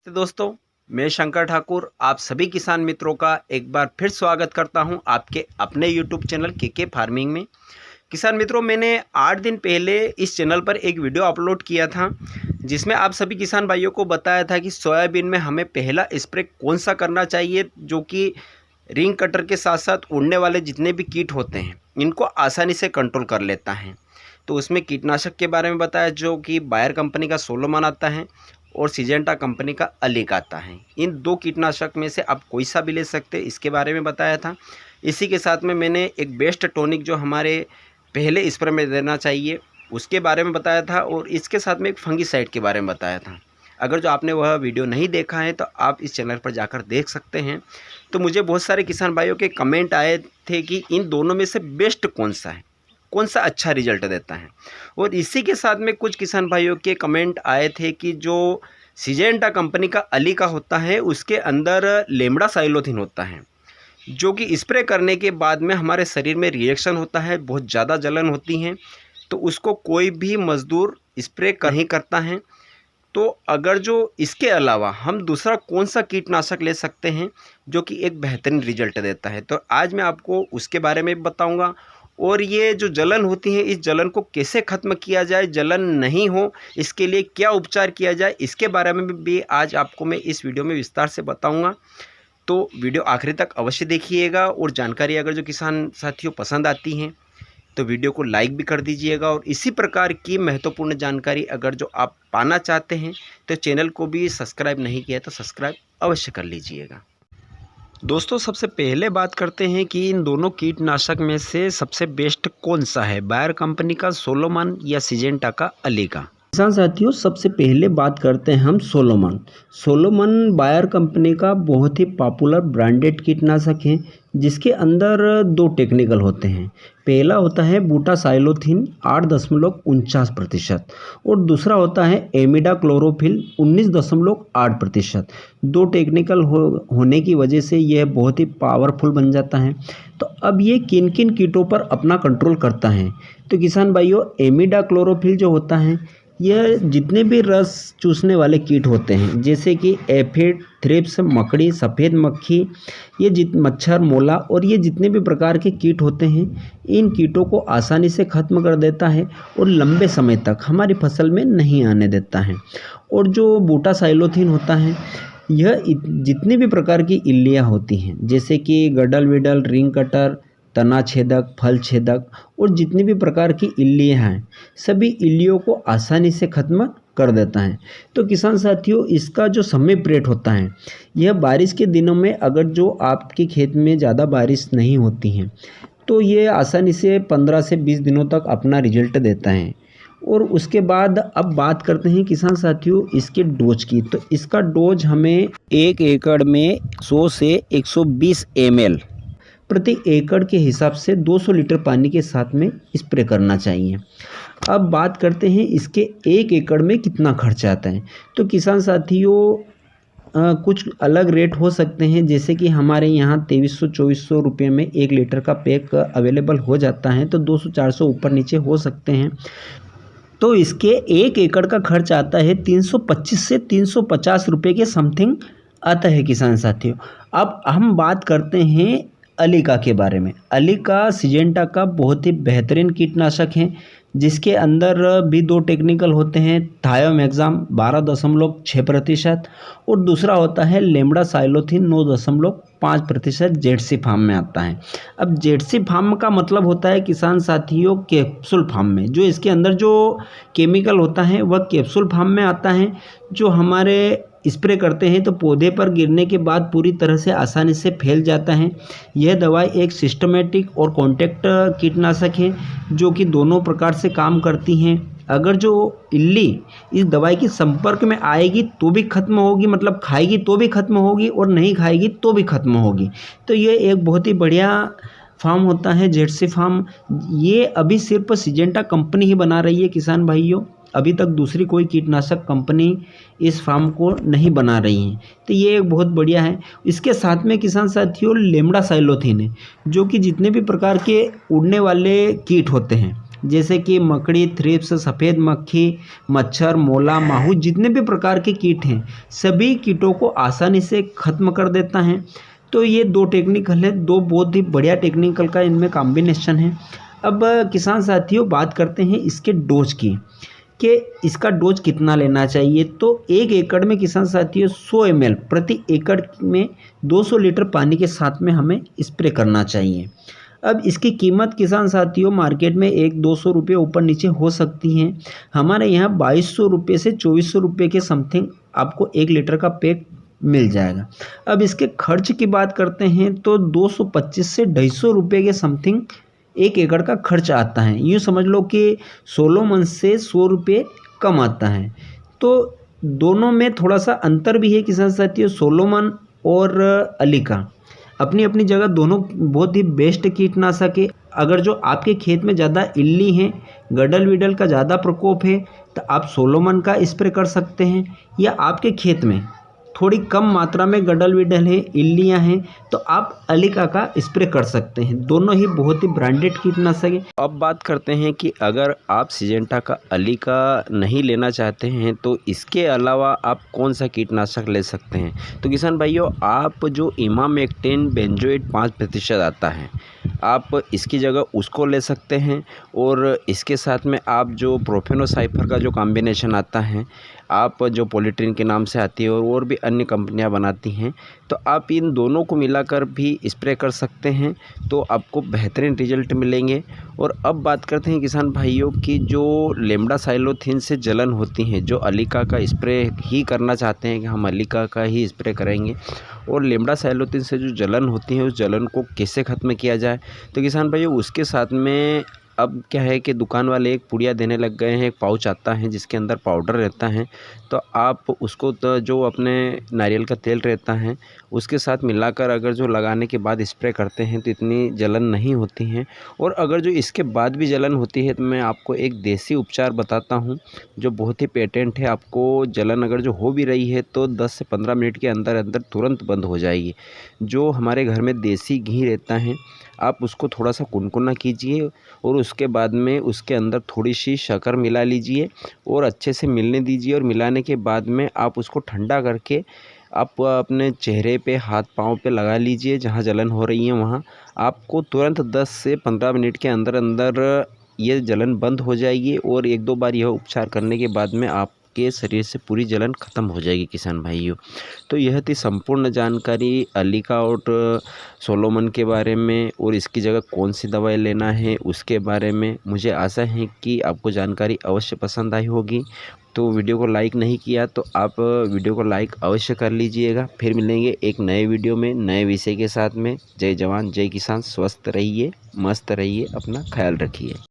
तो दोस्तों, मैं शंकर ठाकुर आप सभी किसान मित्रों का एक बार फिर स्वागत करता हूं आपके अपने यूट्यूब चैनल के फार्मिंग में। किसान मित्रों, मैंने 8 दिन पहले इस चैनल पर एक वीडियो अपलोड किया था जिसमें आप सभी किसान भाइयों को बताया था कि सोयाबीन में हमें पहला स्प्रे कौन सा करना चाहिए जो कि रिंग कटर के साथ साथ उड़ने वाले जितने भी कीट होते हैं इनको आसानी से कंट्रोल कर लेता है। तो उसमें कीटनाशक के बारे में बताया जो कि बायर कंपनी का सोलोमन आता है और सिजेंटा कंपनी का अलीक आता है। इन दो कीटनाशक में से आप कोई सा भी ले सकते हैं, इसके बारे में बताया था। इसी के साथ में मैंने एक बेस्ट टॉनिक जो हमारे पहले स्प्रे में देना चाहिए उसके बारे में बताया था और इसके साथ में एक फंगीसाइड के बारे में बताया था। अगर जो आपने वह वीडियो नहीं देखा है तो आप इस चैनल पर जाकर देख सकते हैं। तो मुझे बहुत सारे किसान भाइयों के कमेंट आए थे कि इन दोनों में से बेस्ट कौन सा है, कौन सा अच्छा रिजल्ट देता है। और इसी के साथ में कुछ किसान भाइयों के कमेंट आए थे कि जो सिजेंटा कंपनी का अली का होता है उसके अंदर लेमड़ा साइलोथिन होता है जो कि स्प्रे करने के बाद में हमारे शरीर में रिएक्शन होता है, बहुत ज़्यादा जलन होती है, तो उसको कोई भी मज़दूर स्प्रे नहीं करता है। तो अगर जो इसके अलावा हम दूसरा कौन सा कीटनाशक ले सकते हैं जो कि एक बेहतरीन रिजल्ट देता है, तो आज मैं आपको उसके बारे में बताऊंगा। और ये जो जलन होती है इस जलन को कैसे ख़त्म किया जाए, जलन नहीं हो इसके लिए क्या उपचार किया जाए, इसके बारे में भी आज आपको मैं इस वीडियो में विस्तार से बताऊंगा। तो वीडियो आखिरी तक अवश्य देखिएगा और जानकारी अगर जो किसान साथियों पसंद आती हैं तो वीडियो को लाइक भी कर दीजिएगा। और इसी प्रकार की महत्वपूर्ण जानकारी अगर जो आप पाना चाहते हैं तो चैनल को भी सब्सक्राइब नहीं किया तो सब्सक्राइब अवश्य कर लीजिएगा। दोस्तों, सबसे पहले बात करते हैं कि इन दोनों कीटनाशक में से सबसे बेस्ट कौन सा है, बायर कंपनी का सोलोमन या सिजेंटा का अली का। किसान साथियों, सबसे पहले बात करते हैं हम सोलोमन। सोलोमन बायर कंपनी का बहुत ही पॉपुलर ब्रांडेड कीटनाशक है जिसके अंदर दो टेक्निकल होते हैं। पहला होता है बूटासाइलोथिन 8.49% और दूसरा होता है एमिडाक्लोरोफिल 19.8%। दो टेक्निकल होने की वजह से यह बहुत ही पावरफुल बन जाता है। तो अब ये किन किन कीटों पर अपना कंट्रोल करता है, तो किसान भाइयों, एमिडाक्लोरोफिल जो होता है यह जितने भी रस चूसने वाले कीट होते हैं जैसे कि एफिड, थ्रिप्स, मकड़ी, सफ़ेद मक्खी, ये मच्छर, मोला और ये जितने भी प्रकार के कीट होते हैं इन कीटों को आसानी से ख़त्म कर देता है और लंबे समय तक हमारी फसल में नहीं आने देता है। और जो बूटासाइलोथिन होता है यह जितनी भी प्रकार की इल्लियाँ होती हैं जैसे कि गडल विडल, रिंग कटर, तना छेदक, फल छेदक और जितनी भी प्रकार की इल्लियाँ हैं सभी इल्लियों को आसानी से ख़त्म कर देता है। तो किसान साथियों, इसका जो समय पीरियड होता है यह बारिश के दिनों में, अगर जो आपके खेत में ज़्यादा बारिश नहीं होती है तो ये आसानी से 15 से 20 दिनों तक अपना रिजल्ट देता है। और उसके बाद अब बात करते हैं किसान साथियों इसके डोज की। तो इसका डोज हमें 1 एकड़ में 100 से 120 ml प्रति एकड़ के हिसाब से 200 लीटर पानी के साथ में स्प्रे करना चाहिए। अब बात करते हैं इसके 1 एकड़ में कितना खर्चा आता है। तो किसान साथियों, कुछ अलग रेट हो सकते हैं जैसे कि हमारे यहाँ 2300-2400 रुपये में 1 लीटर का पैक अवेलेबल हो जाता है, तो 200-400 ऊपर नीचे हो सकते हैं। तो इसके 1 एकड़ का खर्च आता है 325 से 350 रुपये के समथिंग आता है किसान साथियों। अब हम बात करते हैं अलीका के बारे में। अलीका सिजेंटा का बहुत ही बेहतरीन कीटनाशक है जिसके अंदर भी दो टेक्निकल होते हैं, थायोमैक्साम 12.6% और दूसरा होता है लेमड़ा साइलोथिन 9.5% जेडसी फार्म में आता है। अब जेडसी फार्म का मतलब होता है किसान साथियों कैप्सूल फार्म में, जो इसके अंदर जो केमिकल होता है वह कैप्सूल फार्म में आता है, जो हमारे स्प्रे करते हैं तो पौधे पर गिरने के बाद पूरी तरह से आसानी से फैल जाता है। यह दवाई एक सिस्टमेटिक और कॉन्टैक्ट कीटनाशक है जो कि दोनों प्रकार से काम करती हैं। अगर जो इल्ली इस दवाई के संपर्क में आएगी तो भी खत्म होगी, मतलब खाएगी तो भी खत्म होगी और नहीं खाएगी तो भी खत्म होगी। तो ये एक बहुत ही बढ़िया फार्म होता है जेडसी फार्म। ये अभी सिर्फ सिजेंटा कंपनी ही बना रही है किसान भाइयों, अभी तक दूसरी कोई कीटनाशक कंपनी इस फार्म को नहीं बना रही है। तो ये एक बहुत बढ़िया है। इसके साथ में किसान साथियों लेमड़ा साइलोथिन है जो कि जितने भी प्रकार के उड़ने वाले कीट होते हैं जैसे कि मकड़ी, थ्रिप्स, सफ़ेद मक्खी, मच्छर, मोला, माहू, जितने भी प्रकार के कीट हैं सभी कीटों को आसानी से ख़त्म कर देता है। तो ये दो टेक्निकल है, दो बहुत ही बढ़िया टेक्निकल का इनमें कॉम्बिनेशन है। अब किसान साथियों बात करते हैं इसके डोज की, कि इसका डोज कितना लेना चाहिए। तो 1 एकड़ में किसान साथियों 100 ml प्रति एकड़ में 200 लीटर पानी के साथ में हमें स्प्रे करना चाहिए। अब इसकी कीमत किसान साथियों मार्केट में 1-200 रुपये ऊपर नीचे हो सकती हैं। हमारे यहाँ 2200 रुपये से 2400 रुपये के समथिंग आपको 1 लीटर का पैक मिल जाएगा। अब इसके खर्च की बात करते हैं तो 225 से 250 रुपये के समथिंग 1 एकड़ का खर्च आता है। यूँ समझ लो कि सोलोमन से 100 रुपये कम आता है। तो दोनों में थोड़ा सा अंतर भी है किसान साथियों। सोलोमन और अलीका अपनी अपनी जगह दोनों बहुत ही बेस्ट कीटनाशक है। अगर जो आपके खेत में ज़्यादा इल्ली हैं, गडल विडल का ज़्यादा प्रकोप है, तो आप सोलोमन का स्प्रे कर सकते हैं। या आपके खेत में थोड़ी कम मात्रा में गडल विडल है, इल्लियाँ हैं, तो आप अलीका का स्प्रे कर सकते हैं। दोनों ही बहुत ही ब्रांडेड कीटनाशक है। अब बात करते हैं कि अगर आप सिजेंटा का अलीका नहीं लेना चाहते हैं तो इसके अलावा आप कौन सा कीटनाशक ले सकते हैं। तो किसान भाइयों, आप जो इमामेक्टिन बेंजोएट 5% आता है, आप इसकी जगह उसको ले सकते हैं। और इसके साथ में आप जो प्रोफेनोसाइफर का जो कॉम्बिनेशन आता है, आप जो पॉलीट्रिन के नाम से आती है और भी अन्य कंपनियां बनाती हैं, तो आप इन दोनों को मिलाकर भी स्प्रे कर सकते हैं, तो आपको बेहतरीन रिजल्ट मिलेंगे। और अब बात करते हैं किसान भाइयों की जो लेम्डासाइलोथिन से जलन होती है, जो अलीका का स्प्रे ही करना चाहते हैं कि हम अलीका का ही स्प्रे करेंगे, और लेम्डासाइलोथिन से जो जलन होती है उस जलन को कैसे ख़त्म किया जाए। तो किसान भाइयों उसके साथ में अब क्या है कि दुकान वाले एक पुड़िया देने लग गए हैं। एक पाउच आता है जिसके अंदर पाउडर रहता है, तो आप उसको तो जो अपने नारियल का तेल रहता है उसके साथ मिलाकर अगर जो लगाने के बाद स्प्रे करते हैं तो इतनी जलन नहीं होती है। और अगर जो इसके बाद भी जलन होती है तो मैं आपको एक देसी उपचार बताता हूँ जो बहुत ही पेटेंट है। आपको जलन अगर जो हो भी रही है तो 10 से 15 मिनट के अंदर अंदर तुरंत बंद हो जाएगी। जो हमारे घर में देसी घी रहता है, आप उसको थोड़ा सा कुनकुना कीजिए और उसके बाद में उसके अंदर थोड़ी सी शक्कर मिला लीजिए और अच्छे से मिलने दीजिए। और मिलाने के बाद में आप उसको ठंडा करके आप अपने चेहरे पे, हाथ पाँव पे लगा लीजिए जहाँ जलन हो रही है वहाँ। आपको तुरंत 10 से 15 मिनट के अंदर अंदर ये जलन बंद हो जाएगी। और 1-2 बार यह उपचार करने के बाद में आपके शरीर से पूरी जलन ख़त्म हो जाएगी किसान भाइयों। तो यह थी संपूर्ण जानकारी अलीका और सोलोमन के बारे में, और इसकी जगह कौन सी दवाई लेना है उसके बारे में। मुझे आशा है कि आपको जानकारी अवश्य पसंद आई होगी। तो वीडियो को लाइक नहीं किया तो आप वीडियो को लाइक अवश्य कर लीजिएगा। फिर मिलेंगे एक नए वीडियो में नए विषय के साथ में। जय जवान जय किसान। स्वस्थ रहिए, मस्त रहिए, अपना ख्याल रखिए।